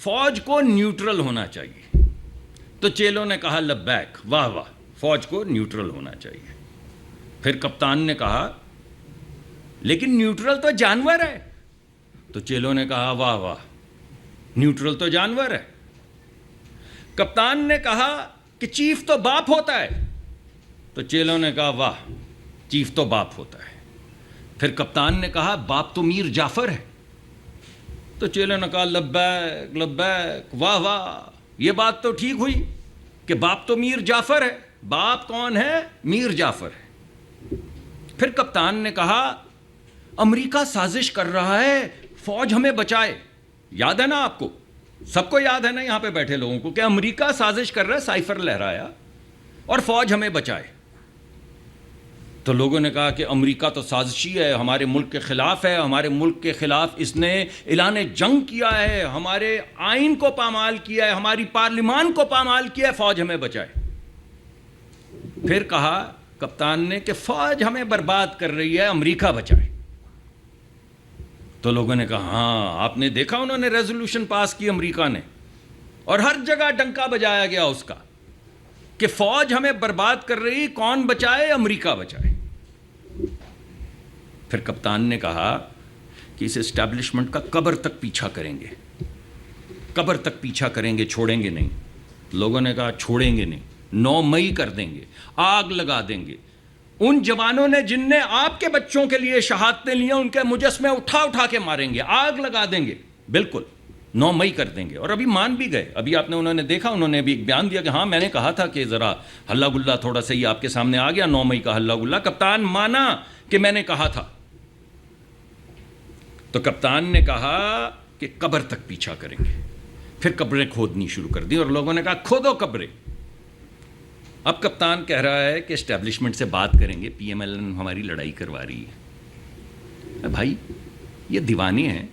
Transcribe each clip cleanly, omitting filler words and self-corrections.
فوج کو نیوٹرل ہونا چاہیے. تو چیلوں نے کہا لبیک، واہ واہ، فوج کو نیوٹرل ہونا چاہیے. پھر کپتان نے کہا لیکن نیوٹرل تو جانور ہے. تو چیلوں نے کہا واہ واہ، نیوٹرل تو جانور ہے. کپتان نے کہا کہ چیف تو باپ ہوتا ہے. تو چیلوں نے کہا واہ، چیف تو باپ ہوتا ہے. پھر کپتان نے کہا باپ تو میر جعفر ہے. تو چیلوں نے کہا لبیک لبیک، واہ واہ، یہ بات تو ٹھیک ہوئی کہ باپ تو میر جعفر ہے. باپ کون ہے؟ میر جعفر ہے. پھر کپتان نے کہا امریکہ سازش کر رہا ہے فوج ہمیں بچائے. یاد ہے نا آپ کو، سب کو یاد ہے نا یہاں پہ بیٹھے لوگوں کو، کہ امریکہ سازش کر رہا ہے، سائفر لہرایا، اور فوج ہمیں بچائے. تو لوگوں نے کہا کہ امریکہ تو سازشی ہے، ہمارے ملک کے خلاف ہے، ہمارے ملک کے خلاف اس نے اعلان جنگ کیا ہے، ہمارے آئین کو پامال کیا ہے، ہماری پارلیمان کو پامال کیا ہے، فوج ہمیں بچائے. پھر کہا کپتان نے کہ فوج ہمیں برباد کر رہی ہے، امریکہ بچائے. تو لوگوں نے کہا ہاں، آپ نے دیکھا انہوں نے ریزولوشن پاس کی امریکہ نے، اور ہر جگہ ڈنکا بجایا گیا اس کا کہ فوج ہمیں برباد کر رہی، کون بچائے؟ امریکہ بچائے. پھر کپتان نے کہا کہ اس اسٹیبلشمنٹ کا قبر تک پیچھا کریں گے، قبر تک پیچھا کریں گے، چھوڑیں گے نہیں. لوگوں نے کہا چھوڑیں گے نہیں، 9 مئی کر دیں گے، آگ لگا دیں گے. ان جوانوں نے جن نے آپ کے بچوں کے لیے شہادتیں لی، ان کے مجسمے اٹھا اٹھا کے ماریں گے، آگ لگا دیں گے. بالکل 9 مئی کر دیں گے. اور ابھی مان بھی گئے. ابھی آپ نے انہوں نے دیکھا، انہوں نے بھی ایک بیان دیا کہ ہاں میں نے کہا تھا کہ ذرا ہلا گلا تھوڑا سا ہی آپ کے سامنے آ گیا، 9 مئی کا ہلا گلا. کپتان مانا کہ میں نے کہا تھا. تو کپتان نے کہا کہ قبر تک پیچھا کریں گے. پھر قبریں کھودنی شروع کر دی، اور لوگوں نے کہا کھودو قبریں. اب کپتان کہہ رہا ہے کہ اسٹیبلشمنٹ سے بات کریں گے، پی ایم ایل این ہماری لڑائی کروا رہی ہے. بھائی یہ دیوانے ہیں،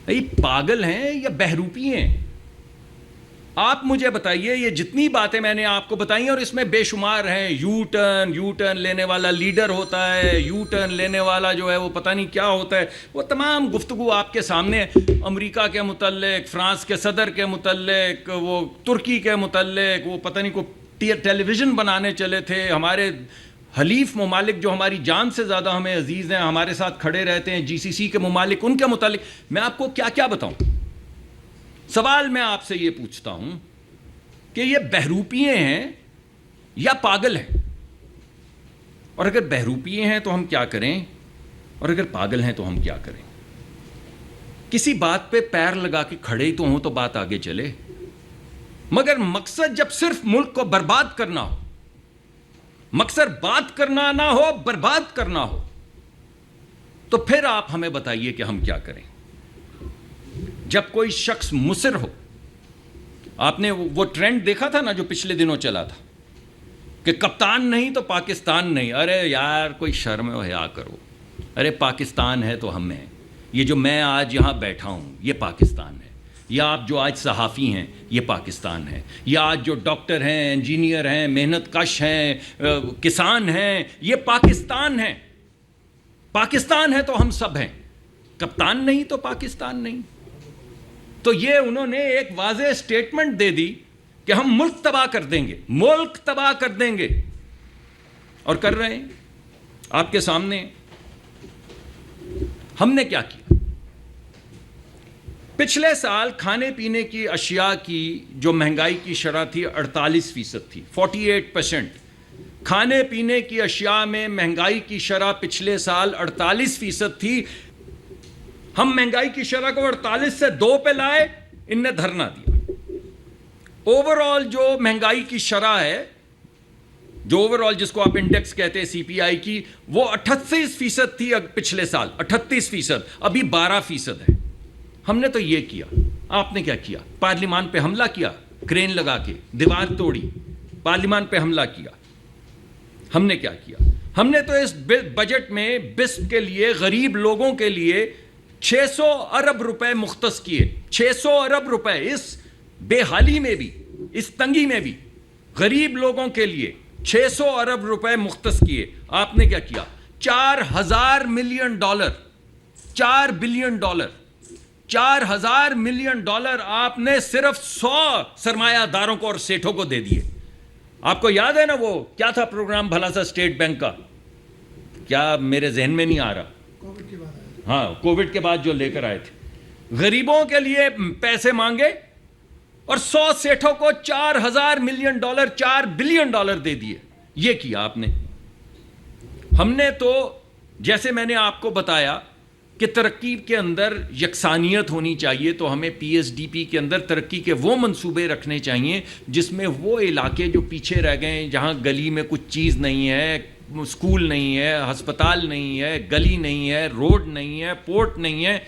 یہ پاگل ہیں یا بہروپی ہیں؟ آپ مجھے بتائیے، یہ جتنی باتیں میں نے آپ کو بتائی ہیں، اور اس میں بے شمار ہیں، یو ٹرن لینے والا لیڈر ہوتا ہے، یو ٹرن لینے والا جو ہے وہ پتہ نہیں کیا ہوتا ہے، وہ تمام گفتگو آپ کے سامنے، امریکہ کے متعلق، فرانس کے صدر کے متعلق، وہ ترکی کے متعلق، وہ پتہ نہیں کو ٹیلی ویژن بنانے چلے تھے. ہمارے حلیف ممالک جو ہماری جان سے زیادہ ہمیں عزیز ہیں، ہمارے ساتھ کھڑے رہتے ہیں، GCC کے ممالک، ان کے متعلق میں آپ کو کیا کیا بتاؤں. سوال میں آپ سے یہ پوچھتا ہوں کہ یہ بہروپیے ہیں یا پاگل ہیں؟ اور اگر بہروپیے ہیں تو ہم کیا کریں، اور اگر پاگل ہیں تو ہم کیا کریں؟ کسی بات پہ پیر لگا کے کھڑے ہی تو ہوں تو بات آگے چلے. مگر مقصد جب صرف ملک کو برباد کرنا ہو، مقصد بات کرنا نہ ہو، برباد کرنا ہو، تو پھر آپ ہمیں بتائیے کہ ہم کیا کریں. جب کوئی شخص مصر ہو، آپ نے وہ ٹرینڈ دیکھا تھا نا جو پچھلے دنوں چلا تھا کہ کپتان نہیں تو پاکستان نہیں. ارے یار کوئی شرم و حیا کرو. ارے پاکستان ہے تو ہم ہیں. یہ جو میں آج یہاں بیٹھا ہوں یہ پاکستان ہے. یا آپ جو آج صحافی ہیں یہ پاکستان ہے. یا آج جو ڈاکٹر ہیں، انجینئر ہیں، محنت کش ہیں، کسان ہیں، یہ پاکستان ہے. پاکستان ہے تو ہم سب ہیں. کپتان نہیں تو پاکستان نہیں. تو یہ انہوں نے ایک واضح سٹیٹمنٹ دے دی کہ ہم ملک تباہ کر دیں گے، ملک تباہ کر دیں گے. اور کر رہے ہیں آپ کے سامنے. ہم نے کیا کیا؟ پچھلے سال کھانے پینے کی اشیاء کی جو مہنگائی کی شرح تھی 48% تھی، 48%. کھانے پینے کی اشیاء میں مہنگائی کی شرح پچھلے سال 48% تھی. ہم مہنگائی کی شرح کو 48 سے 2 پہ لائے، ان نے دھرنا دیا. اوور آل جو مہنگائی کی شرح ہے، جو اوور آل جس کو آپ انڈیکس کہتے ہیں CPI کی، وہ 38% تھی پچھلے سال، 38%. ابھی 12% ہے. ہم نے تو یہ کیا. آپ نے کیا کیا؟ پارلیمان پہ حملہ کیا، کرین لگا کے دیوار توڑی، پارلیمان پہ حملہ کیا. ہم نے کیا کیا؟ ہم نے تو اس بجٹ میں بسپ کے لیے، غریب لوگوں کے لیے 600 ارب روپے مختص کیے. 600 ارب روپے اس بے حالی میں بھی، اس تنگی میں بھی غریب لوگوں کے لیے 600 ارب روپے مختص کیے. آپ نے کیا کیا؟ $4,000 ملین، $4 بلین، 4,000 ملین ڈالر آپ نے صرف 100 سرمایہ داروں کو اور سیٹھوں کو دے دیے. آپ کو یاد ہے نا وہ کیا تھا پروگرام بھلا سا اسٹیٹ بینک کا, کیا میرے ذہن میں نہیں آ رہا, ہاں کووڈ کے بعد جو لے کر آئے تھے, غریبوں کے لیے پیسے مانگے اور 100 سیٹھوں کو 4,000 ملین ڈالر 4 بلین ڈالر دے دیے. یہ کیا آپ نے. ہم نے تو جیسے میں نے آپ کو بتایا کہ ترقی کے اندر یکسانیت ہونی چاہیے, تو ہمیں پی ایس ڈی پی کے اندر ترقی کے وہ منصوبے رکھنے چاہیے جس میں وہ علاقے جو پیچھے رہ گئے ہیں, جہاں گلی میں کچھ چیز نہیں ہے, اسکول نہیں ہے, ہسپتال نہیں ہے, گلی نہیں ہے, روڈ نہیں ہے, پورٹ نہیں ہے,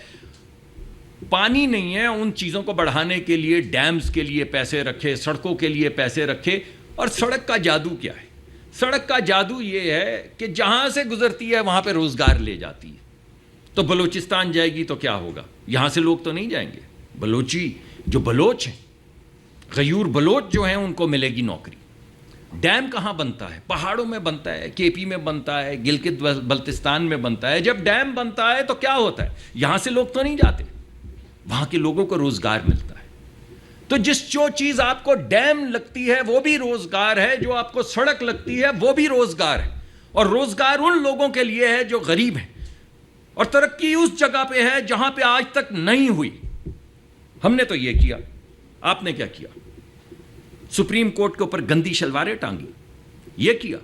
پانی نہیں ہے, ان چیزوں کو بڑھانے کے لیے ڈیمز کے لیے پیسے رکھے, سڑکوں کے لیے پیسے رکھے. اور سڑک کا جادو کیا ہے؟ سڑک کا جادو یہ ہے کہ جہاں سے گزرتی ہے وہاں پہ روزگار لے جاتی ہے. تو بلوچستان جائے گی تو کیا ہوگا؟ یہاں سے لوگ تو نہیں جائیں گے. بلوچی جو بلوچ ہیں, غیور بلوچ جو ہیں, ان کو ملے گی نوکری. ڈیم کہاں بنتا ہے؟ پہاڑوں میں بنتا ہے, کے پی میں بنتا ہے, گلگت بلتستان میں بنتا ہے. جب ڈیم بنتا ہے تو کیا ہوتا ہے؟ یہاں سے لوگ تو نہیں جاتے, وہاں کے لوگوں کو روزگار ملتا ہے. تو جو چیز آپ کو ڈیم لگتی ہے وہ بھی روزگار ہے, جو آپ کو سڑک لگتی ہے وہ بھی روزگار ہے. اور روزگار ان لوگوں کے لیے ہے جو غریب ہیں, اور ترقی اس جگہ پہ ہے جہاں پہ آج تک نہیں ہوئی. ہم نے تو یہ کیا. آپ نے کیا کیا؟ سپریم کورٹ کے اوپر گندی شلواریں ٹانگی, یہ کیا.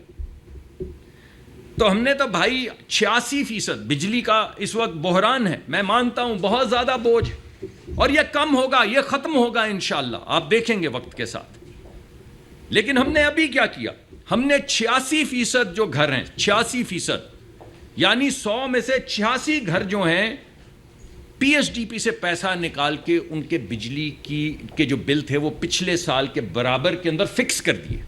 تو ہم نے تو بھائی 86% بجلی کا اس وقت بحران ہے, میں مانتا ہوں بہت زیادہ بوجھ, اور یہ کم ہوگا, یہ ختم ہوگا انشاءاللہ, آپ دیکھیں گے وقت کے ساتھ. لیکن ہم نے ابھی کیا کیا؟ ہم نے 86% جو گھر ہیں, 86%, یعنی 100 میں سے 86 گھر جو ہیں, پی ایس ڈی پی سے پیسہ نکال کے ان کے بجلی کے جو بل تھے وہ پچھلے سال کے برابر کے اندر فکس کر دیے.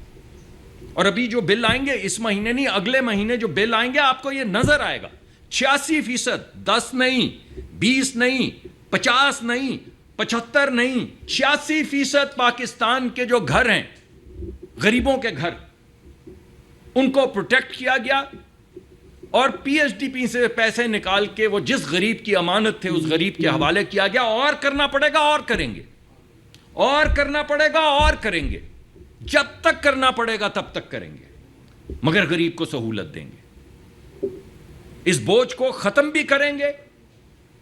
اور ابھی جو بل آئیں گے, اس مہینے نہیں اگلے مہینے جو بل آئیں گے, آپ کو یہ نظر آئے گا. 86%, 10 نہیں, 20 نہیں, 50 نہیں, 75 نہیں, 86% پاکستان کے جو گھر ہیں, غریبوں کے گھر, ان کو پروٹیکٹ کیا گیا. اور پی ایس ڈی پی سے پیسے نکال کے وہ جس غریب کی امانت تھے اس غریب کے حوالے کیا گیا. اور کرنا پڑے گا, اور کریں گے, اور کرنا پڑے گا, اور کریں گے. جب تک کرنا پڑے گا تب تک کریں گے, مگر غریب کو سہولت دیں گے. اس بوجھ کو ختم بھی کریں گے,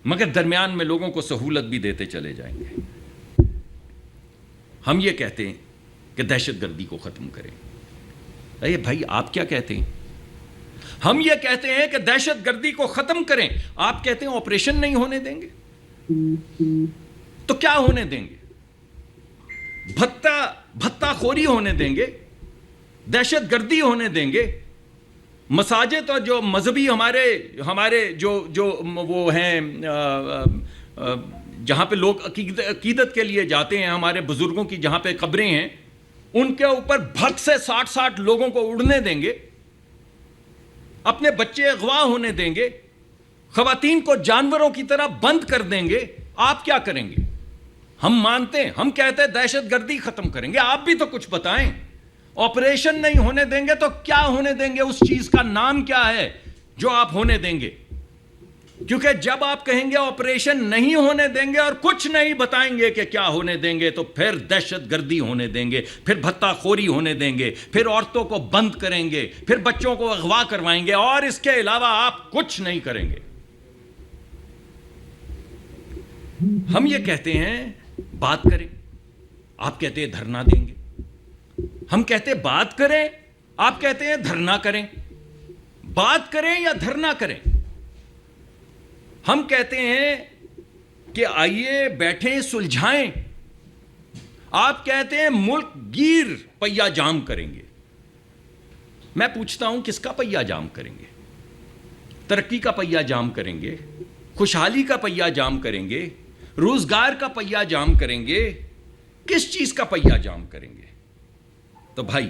مگر درمیان میں لوگوں کو سہولت بھی دیتے چلے جائیں گے. ہم یہ کہتے ہیں کہ دہشت گردی کو ختم کریں. اے بھائی آپ کیا کہتے ہیں؟ ہم یہ کہتے ہیں کہ دہشت گردی کو ختم کریں, آپ کہتے ہیں آپریشن نہیں ہونے دیں گے. تو کیا ہونے دیں گے؟ بھتہ خوری ہونے دیں گے, دہشت گردی ہونے دیں گے. مساجد اور جو مذہبی ہمارے جو وہ ہیں جہاں پہ لوگ عقیدت کے لیے جاتے ہیں, ہمارے بزرگوں کی جہاں پہ قبریں ہیں, ان کے اوپر بھت سے 60 لوگوں کو اڑنے دیں گے, اپنے بچے اغوا ہونے دیں گے, خواتین کو جانوروں کی طرح بند کر دیں گے. آپ کیا کریں گے؟ ہم مانتے ہیں, ہم کہتے ہیں دہشت گردی ختم کریں گے. آپ بھی تو کچھ بتائیں. آپریشن نہیں ہونے دیں گے تو کیا ہونے دیں گے؟ اس چیز کا نام کیا ہے جو آپ ہونے دیں گے؟ کیونکہ جب آپ کہیں گے آپریشن نہیں ہونے دیں گے اور کچھ نہیں بتائیں گے کہ کیا ہونے دیں گے, تو پھر دہشت گردی ہونے دیں گے, پھر بھتہ خوری ہونے دیں گے, پھر عورتوں کو بند کریں گے, پھر بچوں کو اغوا کروائیں گے, اور اس کے علاوہ آپ کچھ نہیں کریں گے. ہم یہ کہتے ہیں بات کریں, آپ کہتے ہیں دھرنا دیں گے. ہم کہتے ہیں بات کریں, آپ کہتے ہیں دھرنا کریں. بات کریں یا دھرنا کریں؟ ہم کہتے ہیں کہ آئیے بیٹھیں سلجھائیں, آپ کہتے ہیں ملک گیر پہیا جام کریں گے. میں پوچھتا ہوں کس کا پہیا جام کریں گے؟ ترقی کا پہیا جام کریں گے, خوشحالی کا پہیا جام کریں گے, روزگار کا پہیا جام کریں گے, کس چیز کا پہیا جام کریں گے؟ تو بھائی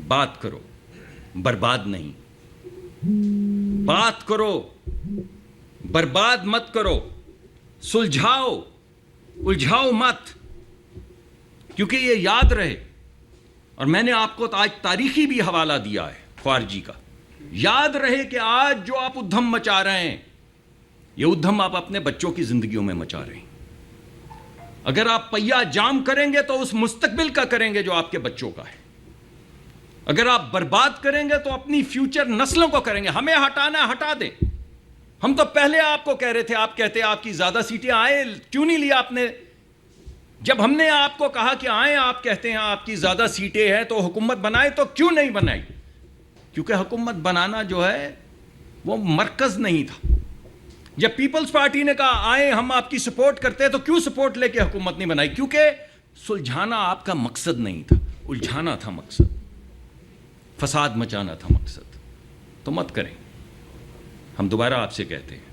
بات کرو, برباد نہیں. بات کرو, برباد مت کرو. سلجھاؤ, الجھاؤ مت. کیونکہ یہ یاد رہے, اور میں نے آپ کو آج تاریخی بھی حوالہ دیا ہے خارجی کا, یاد رہے کہ آج جو آپ ادھم مچا رہے ہیں, یہ ادھم آپ اپنے بچوں کی زندگیوں میں مچا رہے ہیں. اگر آپ پہیا جام کریں گے تو اس مستقبل کا کریں گے جو آپ کے بچوں کا ہے. اگر آپ برباد کریں گے تو اپنی فیوچر نسلوں کو کریں گے. ہمیں ہٹانا ہے ہٹا دیں. ہم تو پہلے آپ کو کہہ رہے تھے, آپ کہتے آپ کی زیادہ سیٹیں آئیں, کیوں نہیں لیا آپ نے؟ جب ہم نے آپ کو کہا کہ آئیں, آپ کہتے ہیں آپ کی زیادہ سیٹیں ہیں تو حکومت بنائے, تو کیوں نہیں بنائی؟ کیونکہ حکومت بنانا جو ہے وہ مرکز نہیں تھا. جب پیپلز پارٹی نے کہا آئیں ہم آپ کی سپورٹ کرتے ہیں, تو کیوں سپورٹ لے کے حکومت نہیں بنائی؟ کیونکہ سلجھانا آپ کا مقصد نہیں تھا, الجھانا تھا مقصد, فساد مچانا تھا مقصد. تو مت کریں. ہم دوبارہ آپ سے کہتے ہیں